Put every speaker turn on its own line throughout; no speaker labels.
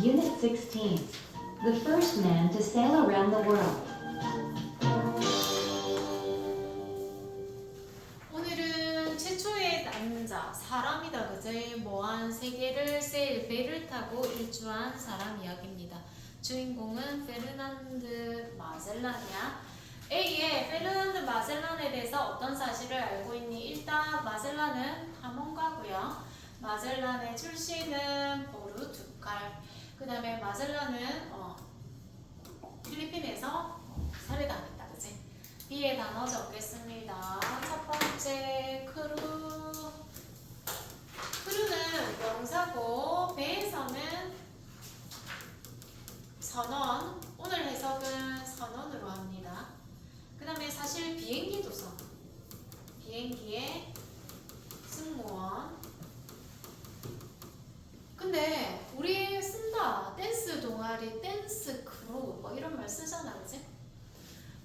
Unit 16. The first man to sail around the world.
오늘은 최초의 남자, 사람이다 그제 뭐한 세계를 세일 배를 타고 일주한 사람 이야기입니다. 주인공은 페르난드 마젤란이야. A에 페르난드 마젤란에 대해서 어떤 사실을 알고 있니? 일단 마젤란은 탐험가고요. 마젤란의 출신은 포르투갈. 그 다음에 마젤란은 필리핀에서 살해당했다. 그치? B의 단어 적겠습니다. 첫 번째 크루. 크루는 명사고 배에서는 선원. 오늘 해석은 선원으로 합니다. 그 다음에 사실 비행기도 선. 비행기의 승무원. 근데 우리 쓴다. 댄스 동아리, 댄스 크루 뭐 이런 말 쓰잖아. 그치?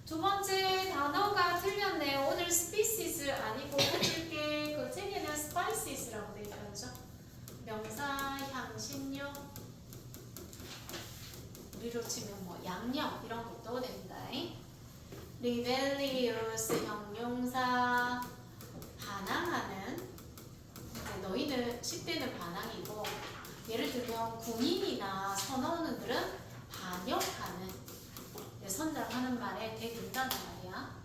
두 번째 단어가 틀렸네요. 오늘 species 아니고 해줄게. 그 책에는 spices라고 되어 있죠. 명사, 향신료. 우리로 치면 뭐 양념 이런 것도 된다. rebellious 형용사. 반항하는. 너희는 10대는 반항이고 예를 들면 군인이나 선원들은 반역하는. 선장하는 말에 대된다는 말이야.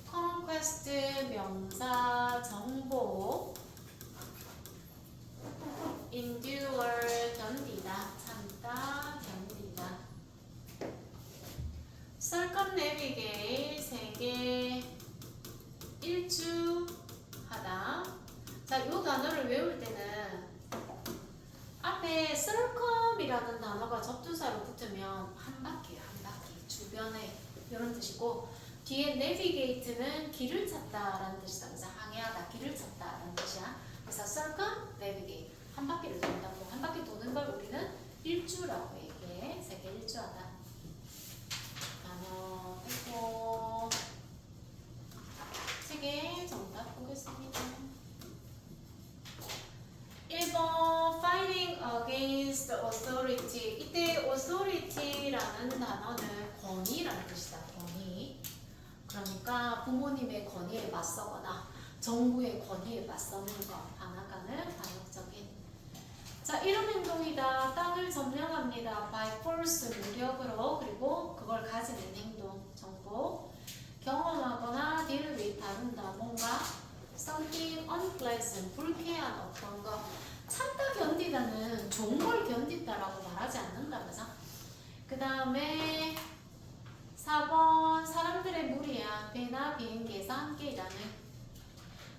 conquest 명사 정복. endure 견디다 참다 견디다. circumnavigate 세계 일주하다. 자, 이 단어를 외울 때는 앞에 circum이라는 단어가 접두사로 붙으면 한 바퀴야, 한 바퀴. 주변에 이런 뜻이고 뒤에 navigate는 길을 찾다라는 뜻이다. 그래서 항해하다, 길을 찾다라는 뜻이야. 그래서 circumnavigate 한 바퀴를 돈다고. 한 바퀴 도는 걸 우리는 일주라고 얘기해. 세계 일주하다. 단어 했고 책에 정답 보겠습니다. 1번 fighting against authority. 이때 authority라는 단어는 권위라는 뜻이다. 권위. 그러니까 부모님의 권위에 맞서거나 정부의 권위에 맞서는 것. 반항하는 반역적인. 자, 이런 행동이다. 땅을 점령합니다. by force 무력으로. 그리고 그걸 가지는 행동. 정복. 경험하거나 deal with 다룬다. 뭔가 something unpleasant, 불쾌한 어떤 거. 참다 견디다는 좋은 걸 견딘다라고 말하지 않는다. 그죠? 그 다음에 4번 사람들의 무리야. 배나 비행기에서 함께 일하는.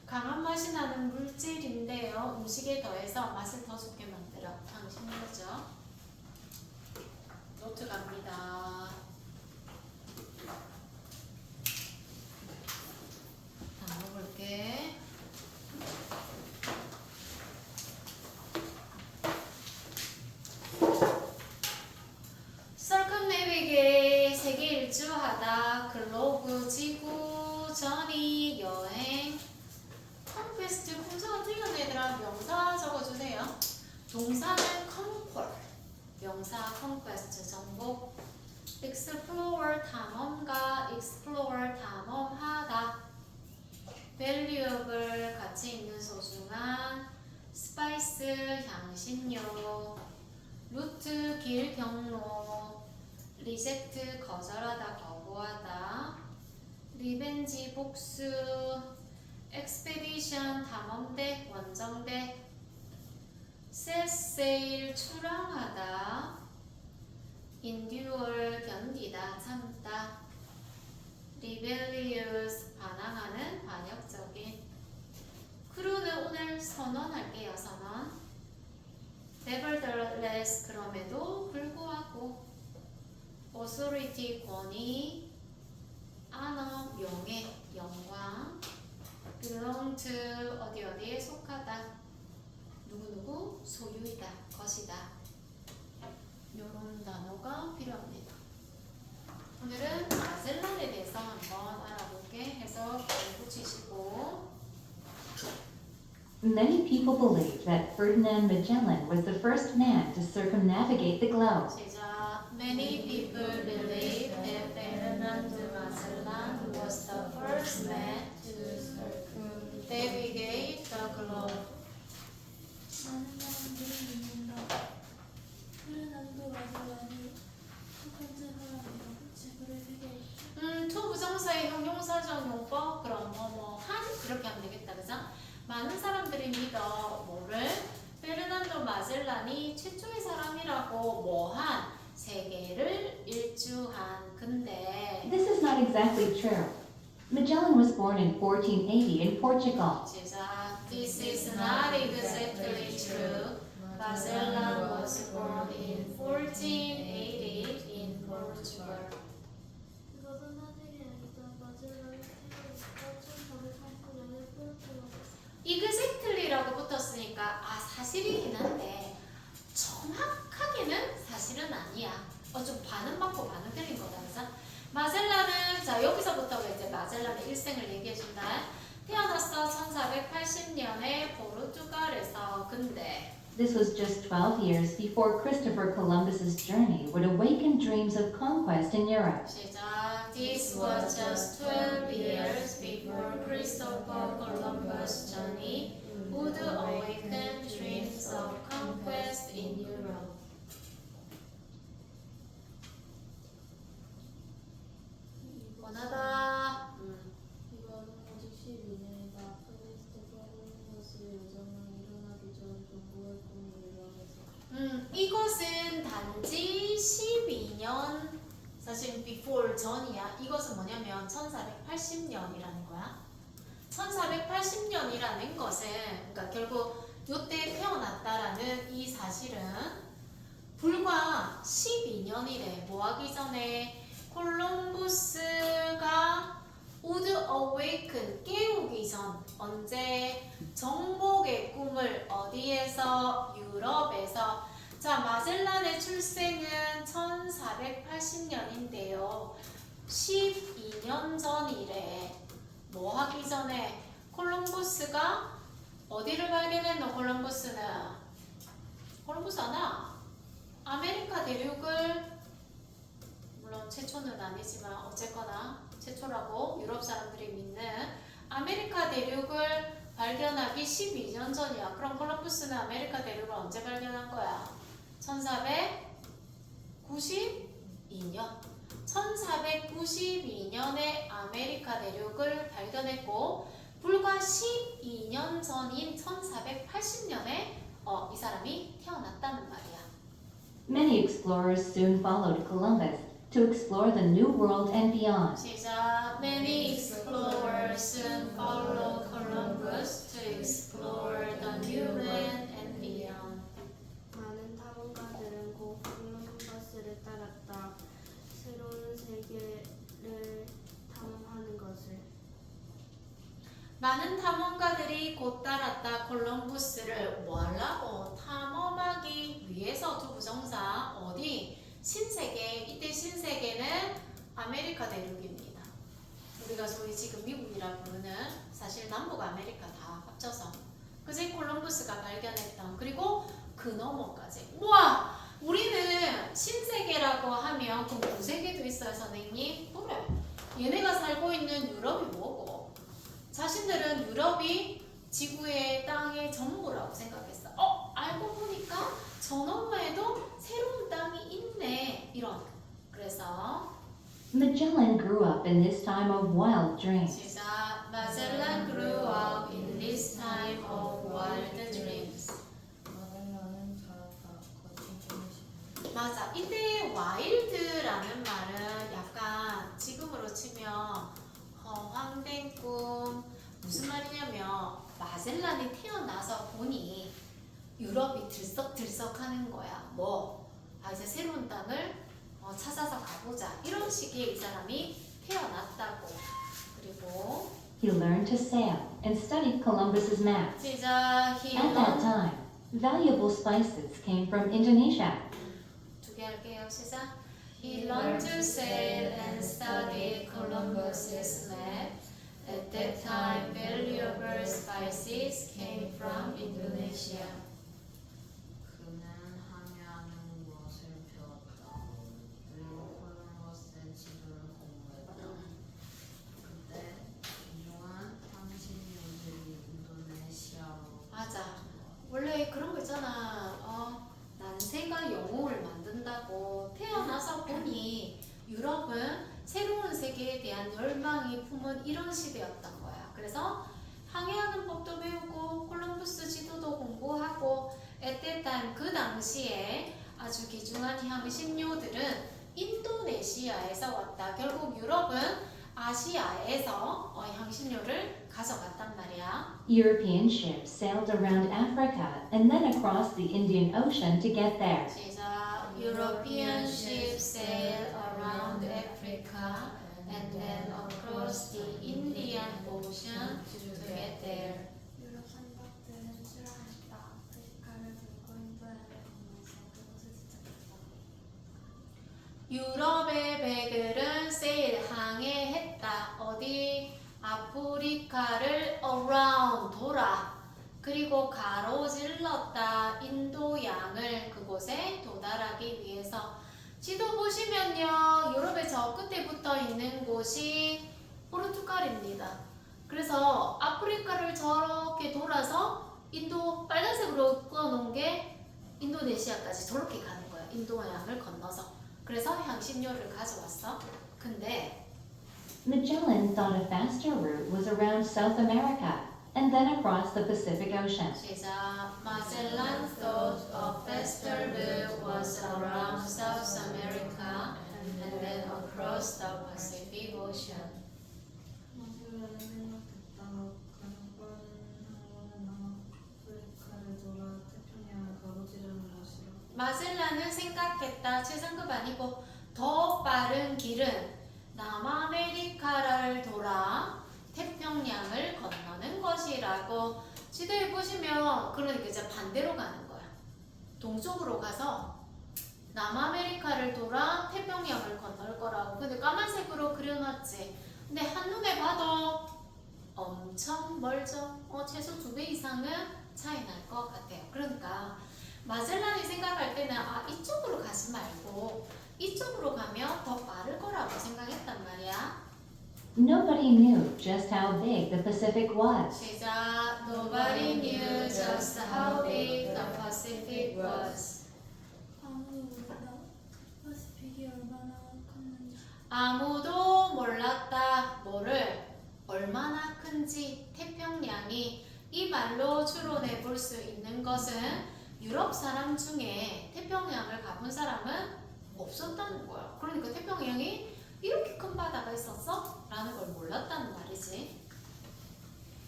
강한 맛이 나는 물질인데요. 음식에 더해서 맛을 더 좋게 만들어. 향신료죠. 노트 갑니다. 단어 볼게. circumnavigate 세계 일주하다. 글로브 지구 전이 여행. conquest 품사가 틀린 애들아 명사 적어주세요. 동사는 conquer. 명사 conquest 정복. explore 탐험가. explore 탐험하다. valuable 가치 있는 소중한. spice 향신료. 루트 길 경로. reject 거절하다 거부하다. 리벤지 복수. expedition 탐험대 원정대. set sail 출항하다. endure 견디다 참다. rebellious 반항하는 반역적인. 크루는 오늘 선언할게요. 선언. nevertheless 그럼에도 불구하고. authority 권위. honor 명예 영광. belong to 어디에 속하다. 누구누구 소유이다 것이다. 이런 단어가 필요합니다. 오늘은 마젤란에 대해서 한번 알아볼게. 해서 잘 붙이시고
Many people believe that Ferdinand Magellan was the first man to circumnavigate the globe.
시작. Many people believe that Ferdinand Magellan was the first man to circumnavigate the globe.
많은 사람들이 믿는다. 페르난도 마젤란이 첫 번째 사람이라고 책을 세계했다.
투 부정사의 형용사적 용법 그럼 한 그렇게 하면 되겠다 그죠? 많은 사람들이 믿어 뭐를 페르난도 마젤란이 최초의 사람이라고 한 세계를 일주한 근데
This is not exactly true. Magellan was born in 1480 in Portugal.
시작. This is not exactly true. Magellan was born in 1480 in Portugal.
이것은 사실이 아니다. 마젤란이 태어났다. 1489년에 포르투갈에서.
exactly라고 붙었으니까 사실이긴 한데 정확하게는 사실은 아니야. 좀 반은 맞고 반은 틀린 거다. 그래서 마젤란은 자 여기서부터 이제 마젤란의 일생을 얘기해 준다. 태어났어 1480년에 포르투갈에서. 근데
This was just 12 years before Christopher Columbus's journey would awaken dreams of conquest in Europe.
시작. This was just 12 years before Christopher Columbus' journey would awaken dreams of conquest in Europe. 원하다.
이거는 오직 12년이다. 크리스토퍼 콜럼버스의 여정은 일어나기 전 정보의 꿈이 유럽에서.
이것은 단지 12년 사실 before 전이야. 이것은 뭐냐면 1480년이라는 거야. 1480년이라는 것은 그러니까 결국 이때 태어났다라는 이 사실은 불과 12년이래. 뭐 하기 전에 콜럼부스가 would awaken 깨우기 전 언제 정복의 꿈을 어디에서 유럽에서. 자 마젤란의 출생은 1480년인데요 12년 전이래. 뭐 하기 전에 콜럼부스가 어디를 발견했노? 콜럼부스 하나 아메리카 대륙을 물론 최초는 아니지만 어쨌거나 최초라고 유럽 사람들이 믿는 아메리카 대륙을 발견하기 12년 전이야. 그럼 콜럼부스는 아메리카 대륙을 언제 발견한 거야? 1492년. 1492년에 아메리카 대륙을 발견했고 불과 12년 전인 1480년에 이 사람이 태어났다는 말이야.
Many explorers soon followed Columbus to explore the New World and beyond.
시작. Many explorers soon followed Columbus to explore the new land and beyond.
많은 탐험가들은 곧 콜럼버스를 따랐다. 새로운 세계를 탐험하는 것을.
많은 탐험가들이 곧 따랐다. 콜럼부스를 뭐 하려고? 탐험하기 위해서. 두 부정사 어디? 신세계. 이때 신세계는 아메리카 대륙입니다. 우리가 소위 지금 미국이라 부르는 사실 남북 아메리카 다 합쳐서 그제 콜럼부스가 발견했던 그리고 그 너머까지. 우와! 우리는 신세계라고 하면 그럼 구세계도 있어요 선생님? 그래. 얘네가 살고 있는 유럽이 뭐고? 자신들은 유럽이 지구의 땅의 전부라고 생각했어. 알고 보니까 저 너머에도 새로운 땅이 있네. 이런. 그래서
Magellan grew up in this time of wild dreams.
시작. Magellan grew up in this time of wild dreams.
마젤란은 자랐다. 거친 꿈을 심는.
맞아. 이때 wild라는 말은 약간 지금으로 치면 허황된 꿈. 무슨 말이냐면 마젤란이 태어나서 보니 유럽이 들썩들썩하는 거야. 이제 새로운 땅을 찾아서 가보자. 이런 식의 이 사람이 태어났다고. 그리고
He learned to sail and studied Columbus's maps.
시작.
At that time, valuable spices came from Indonesia.
두 개 할게요. 시작. He learned to sail and studied Columbus's map. At that time, valuable spices came from Indonesia.
그는 항해하는 것을 배웠다. 그리고 콜럼버스의 지도를 공부했다. 그때 귀중한 향신료들이 인도네시아로
맞아. 원래 그런 거 있잖아. 난세가 영웅을 만든다고 태어나서 보니 유럽은 새로운 세계에 대한 열망이 품은 이런 시대였던 거야. 그래서 항해하는 법도 배우고 콜럼버스 지도도 공부하고 at that time 그 당시에 아주 귀중한 향신료들은 인도네시아에서 왔다. 결국 유럽은 아시아에서 향신료를 가져갔단 말이야.
European ships sailed around Africa and then across the Indian Ocean to get there.
시작. European ships sail around Africa and then across the Indian Ocean to get there.
유럽 선박들은 출항했다. 아프리카를 돌고 인도양을 건너서 그곳을 지쳤다.
유럽의 배들은 세일 항해했다. 어디? 아프리카를 around 돌아. 그리고 가로질렀다. 인도양을 그곳에 도달하기 위해서. 지도 보시면요. 유럽의 저 끝에 붙어 있는 곳이 포르투갈입니다. 그래서 아프리카를 저렇게 돌아서 인도 빨간색으로 그어놓은 게 인도네시아까지 저렇게 가는 거야. 인도양을 건너서. 그래서 향신료를 가져왔어. 근데
Magellan thought a faster route was around South America and then across the Pacific Ocean.
시작. Magellan thought a faster route was around South America and then across the Pacific Ocean.
마젤란은 생각했다. 가장 빠른 항로는 남아프리카를 돌아 태평양을 가로지르는 것이라.
마젤란은 생각했다. 최상급 아니고 더 빠른 길은 남아메리카를 돌아 태평양을 건너는 것이라고. 지도에 보시면 그러니까 이제 반대로 가는 거야. 동쪽으로 가서 남아메리카를 돌아 태평양을 건널 거라고. 근데 까만색으로 그려놨지. 근데 한눈에 봐도 엄청 멀죠. 최소 2배 이상은 차이 날 것 같아요. 그러니까 마젤란이 생각할 때는 이쪽으로 가지 말고 이쪽으로 가면 더 빠를 거라고 생각했단 말이야.
Nobody knew just how big the Pacific was.
시작. Nobody knew just how big the Pacific was.
아무도 몰라. 파시픽이 얼마나 컸는지.
아무도 몰랐다. 뭐를? 얼마나 큰지. 태평양이. 이 말로 추론해 볼 수 있는 것은 유럽 사람 중에 태평양을 가본 사람은 없었다는 거야. 그러니까 태평양이 이렇게 큰 바다가 있었어? 라는 걸 몰랐다는 말이지.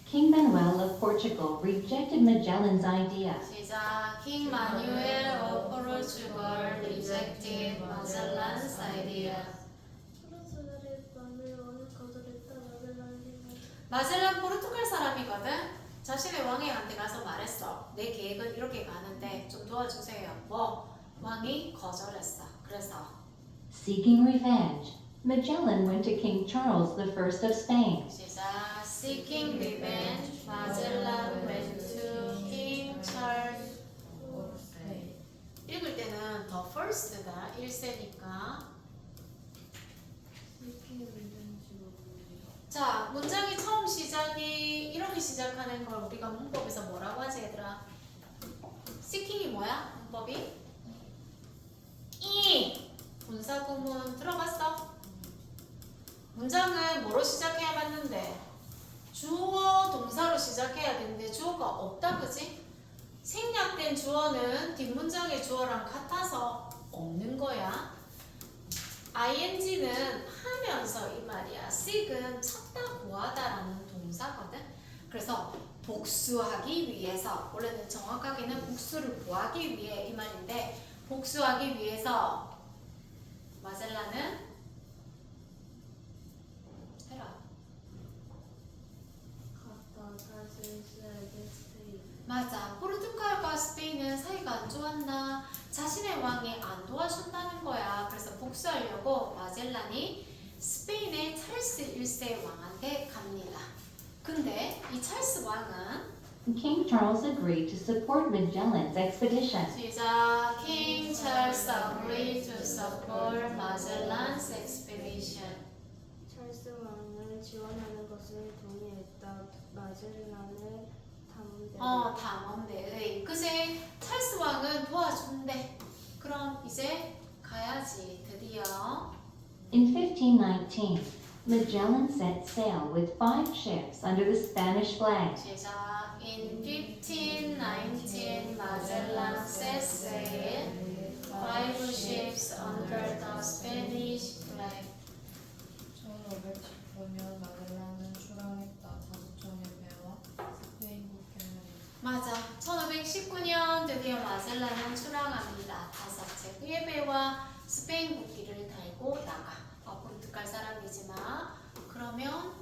King Manuel of Portugal rejected Magellan's idea.
시작. King Manuel of Portugal rejected Magellan's idea.
포르투갈의 왕을 왕을 거절했다. 마젤란이
마젤란 포르투갈 사람이거든. 자신의 왕에한테 가서 말했어. 내 계획은 이렇게 가는데 좀 도와주세요. 뭐? 왕이 거절했어. 그래서
Seeking revenge, Magellan went to King Charles I of Spain.
시작. Seeking revenge, Magellan went to King Charles. 읽을 때는 the first가 1세니까.
세킹 리벤지로
자, 문장이 처음 시작이 이렇게 시작하는 걸 우리가 문법에서 뭐라고 하지 얘들아? seeking이 뭐야? 문법이? 분사 구문 들어봤어? 문장은 뭐로 시작해야 맞는데? 주어 동사로 시작해야 되는데 주어가 없다 그지? 생략된 주어는 뒷문장의 주어랑 같아서 없는 거야. ing는 하면서 이 말이야. seek은 찾다 구하다라는 동사거든. 그래서 복수하기 위해서, 원래는 정확하게는 복수를 구하기 위해 이 말인데, 복수하기 위해서 마젤란은 해라.
갔다 다시 스웨덴 스페인.
맞아. 포르투갈과 스페인은 사이가 안 좋았나? 자신의 왕이 안 도와준다는 거야. 그래서 복수하려고 마젤란이 스페인의 찰스 1세 왕한테 갑니다. 근데 이 찰스 왕은
King Charles agreed to support Magellan's expedition.
시작. King Charles agreed to support Magellan's expedition.
찰스 왕을 지원하는 것을 동의했다. 마젤란을 탐험대.
탐험대의. 그새 찰스 왕은 도와준대. 그럼 이제 가야지. 드디어.
In 1519, Magellan set sail with 5 ships under the Spanish flag.
시작. In 1519, Magellan set sail 5 ships under the Spanish flag.
1519년 마gel란은 출항했다. 5,000의 배와 스페인 국경을
맞아. 1519년 드디어 마젤란은 출항합니다. 5척의 배와 스페인 국기를 달고 나가. 포르투갈 사람이지만 그러면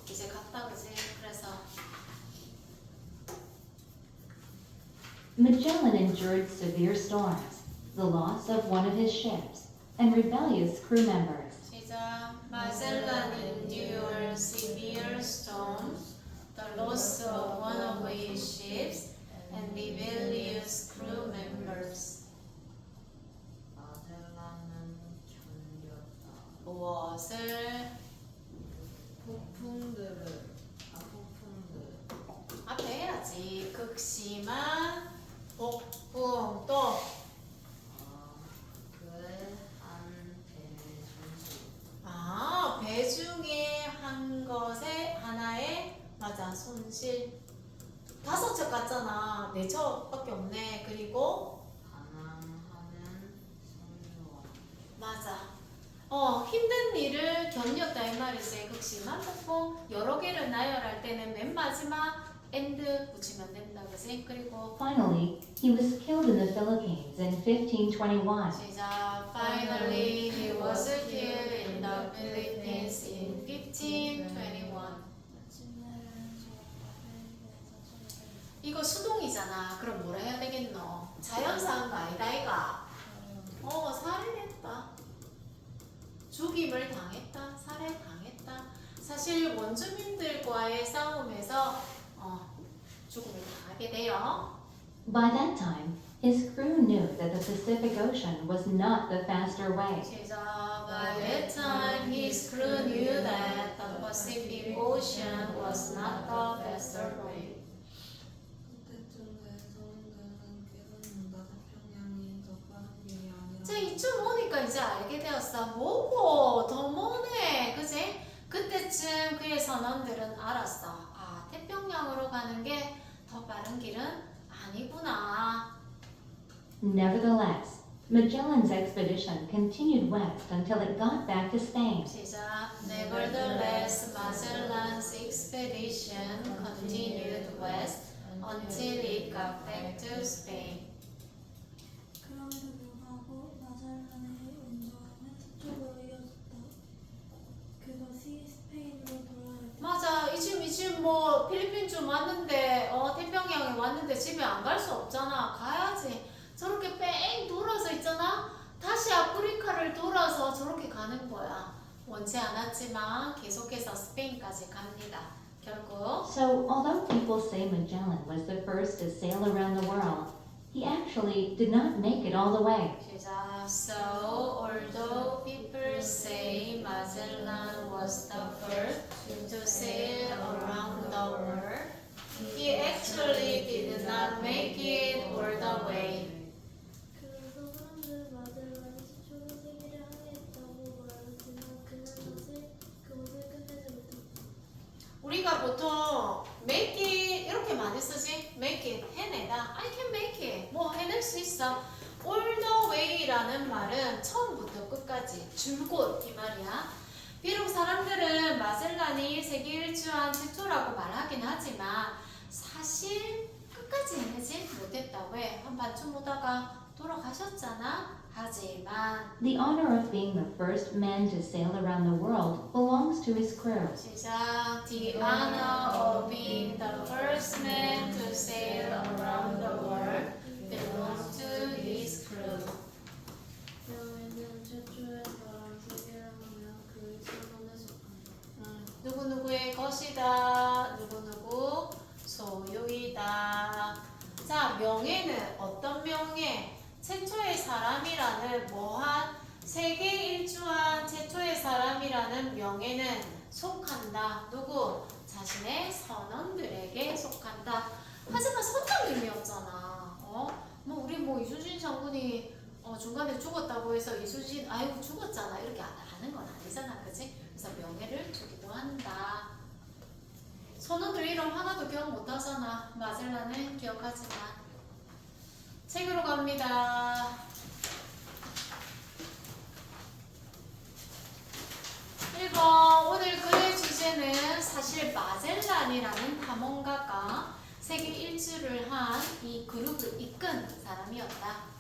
이제 갔다 그지. 그래서
Magellan endured severe storms, the loss of one of his ships, and rebellious crew members.
시작. Magellan endured severe storms, the loss of one of his ships, and rebellious crew members.
마젤란은 견뎠다.
무엇을?
폭풍들
앞에 해야지. 극심한 폭풍 또
그한 배순지
배 중에 한 것에 하나의 맞아 손실 5척 같잖아. 4척밖에 없네. 그리고
반항하는 성유와
맞아. 힘든 일을 견뎠다 이 말이지. 극심한 폭풍 여러 개를 나열할 때는 맨 마지막 and 붙이면 된다 그지? 그리고
Finally, he was killed in the Philippines in 1521.
시작. Finally, he was killed in the Philippines in 1521. 이거 수동이잖아. 그럼 뭐라 해야 되겠노? 자연사한 거 아니다 이가. 살해했다. 죽임을 당했다. 살해당했다. 사실 원주민들과의 싸움에서 죽음을 당하게 돼요.
By that time, his crew knew that the Pacific Ocean was not the faster way.
시작. By that time, his crew knew that the Pacific Ocean was not the faster way.
그때쯤 내 서민들은 깨닫는다. 태평양이 더 빠른 길이 아니라.
자, 이쯤 오니까 이제 알게 되었어. 뭐고? 더 머네. 그지? 그때쯤 그의 선원들은 알았어. 태평양으로 가는 게 더 빠른 길은 아니구나.
Nevertheless, Magellan's expedition continued west until it got back to Spain.
시작. Nevertheless, Magellan's expedition continued west until it got back to Spain.
그럼에도 불구하고 마젤란의 운동은 서쪽으로 이어졌다. 그것이 스페인으로 돌아갈 때
맞아. 이쯤 뭐 필리핀쯤 왔는데 태평양에 왔는데 집에 안 갈 수 없잖아. 가야지. 저렇게 뺑 돌아서 있잖아. 다시 아프리카를 돌아서 저렇게 가는 거야. 원치 않았지만 계속해서 스페인까지 갑니다. 결국
So, although people say Magellan was the first to sail around the world, he actually did not make it all the way.
시작. So, although people say Magellan was the first to sail around the world, he actually did not make it all the way.
그래서 사람들은 마젤란이 수초로 세계를 항해했다고 말하지만 그것을 끝내지 못했다.
우리가 보통 make it 이렇게 많이 쓰지. make it 해내다. I can make it. 뭐 해낼 수 있어. all the way라는 말은 처음부터 끝까지 줄곧 이 말이야. 비록 사람들은 마젤란이 세계 일주한 최초라고 말하긴 하지만 사실 끝까지 해내지 못했다. 왜? 한 반쯤 오다가 돌아가셨잖아. 하지만
The honor of being the first man to sail around the world belongs to his crew.
시작. The honor of being the first man to sail around the world belongs to his crew.
여행은 최초의 바람 세계를 하며 그
어떤 명예 최초의 사람이라는 뭐한 세계 일주한 최초의 사람이라는 명예는 속한다. 누구? 자신의 선원들에게 속한다. 하지만 선장님이었잖아. 뭐 우리 뭐 이수진 장군이 중간에 죽었다고 해서 이수진 아이고 죽었잖아 이렇게 하는 건 아니잖아, 그치? 그래서 명예를 주기도 한다. 선원들 이름 하나도 기억 못하잖아. 마젤란은 기억하지만. 책으로 갑니다. 1번 오늘 글의 주제는 사실 마젤란이라는 탐험가가 세계 일주를 한 이 그룹을 이끈 사람이었다.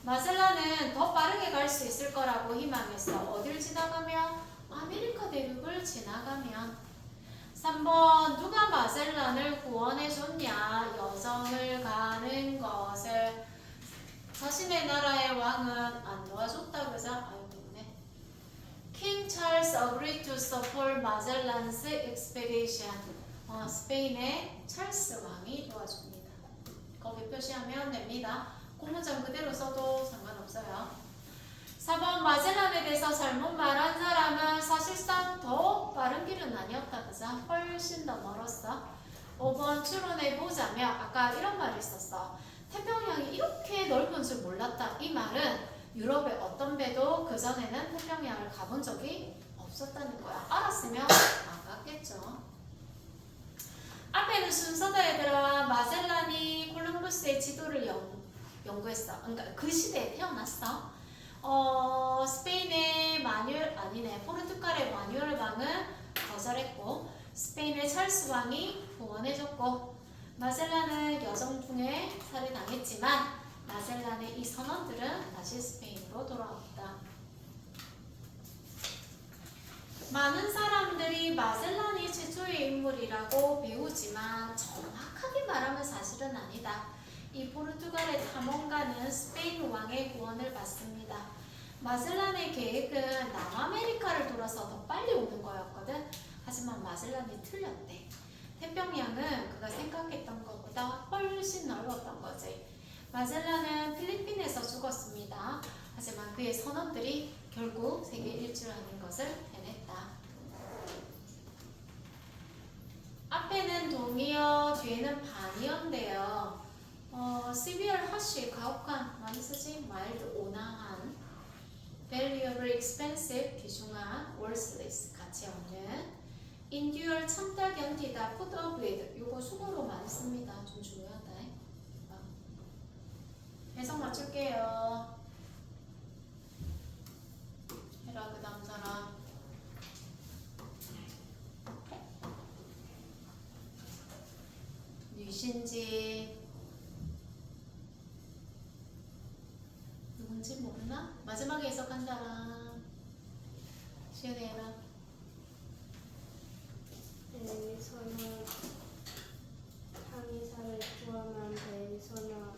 마젤란은 더 빠르게 갈 수 있을 거라고 희망했어. 어딜 지나가면? 아메리카 대륙을 지나가면. 3번 누가 마젤란을 구원해줬냐? 여정을 가는 것을. 자신의 나라의 왕은 안 도와줬다 그죠? 아이고 네. King Charles agreed to support Magellan's expedition. 스페인의 찰스 왕이 도와줍니다. 거기 표시하면 됩니다. 공문장 그대로 써도 상관없어요. 4번 마젤란에 대해서 잘못 말한 사람은 사실상 더 빠른 길은 아니었다. 그죠? 훨씬 더 멀었어. 5번 추론해보자며 아까 이런 말이 있었어. 태평양이 이렇게 넓은 줄 몰랐다. 이 말은 유럽의 어떤 배도 그전에는 태평양을 가본 적이 없었다는 거야. 알았으면 안 갔겠죠. 앞에는 순서다 얘들아. 마젤란이 콜럼버스의 지도를 연구했어. 그러니까 그 시대에 태어났어. 스페인의 포르투갈의 마뉴엘 왕은 거절했고 스페인의 찰스 왕이 후원해줬고 마젤란은 여정 중에 살해당했지만 마젤란의 이 선원들은 다시 스페인으로 돌아왔다. 많은 사람들이 마젤란이 최초의 인물이라고 배우지만 정확하게 말하면 사실은 아니다. 이 포르투갈의 탐험가는 스페인 왕의 구원을 받습니다. 마젤란의 계획은 남아메리카를 돌아서 더 빨리 오는 거였거든. 하지만 마젤란이 틀렸대. 태평양은 그가 생각했던 것보다 훨씬 넓었던 거지. 마젤란은 필리핀에서 죽었습니다. 하지만 그의 선원들이 결국 세계 일주라는 것을 해냈다. 앞에는 동의어, 뒤에는 반의어인데요. severe, harsh, 가혹한, 많이 쓰지, mild, 온화한, valuable, expensive, 귀중한, worthless, 가치 없는, endure, 참다, 견디다, put up with, 요거 수고로 많이 씁니다. 좀 중요하다. 해석 맞출게요. 해라, 그 다음 사람. 뉘신지 누군지 모르나? 마지막에 해석한 사람 시연이 해라.
대선은 항해사를 포함한 대선은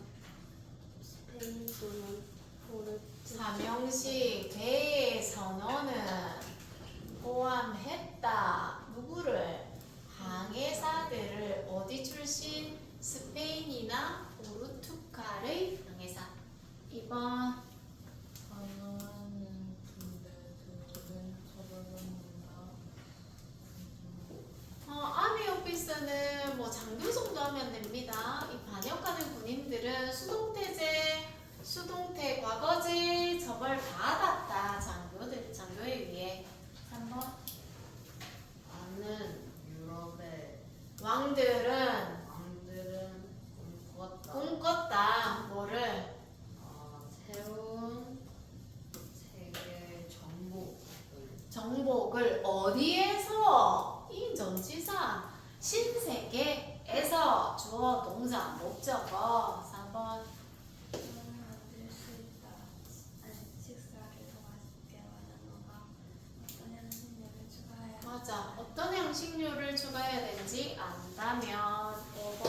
스페인 또는 포르투갈
삼형식 대선언은 포함했다. 누구를? 항해사들을. 어디 출신? 스페인이나 포르투갈의 항해사. 2번
선호하는 군대들을 처벌합니다.
아미 오피스는 뭐 장교 정도 하면 됩니다. 이 반역하는 군인들은 수동태 과거제 처벌 받았다. 장교에 의해. 3번
많은 유럽의
왕들은 꿈꿨다. 뭐를?
새로운 세계
정복을 어디에서? 이 전치사 신세계에서 주어 동사 목적어. 4번
만들 수 있다. 식사를 더 맛있게 하는 어떤 향신료를 추가해야
맞아. 어떤 향신료를 추가해야 되는지 안다면. 5번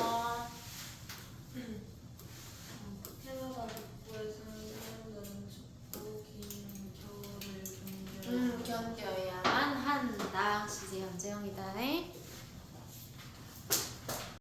캐나다 북부에 사는 사람들은 춥고 긴 겨울을
견뎌야만 한다. 시제 현재형이다.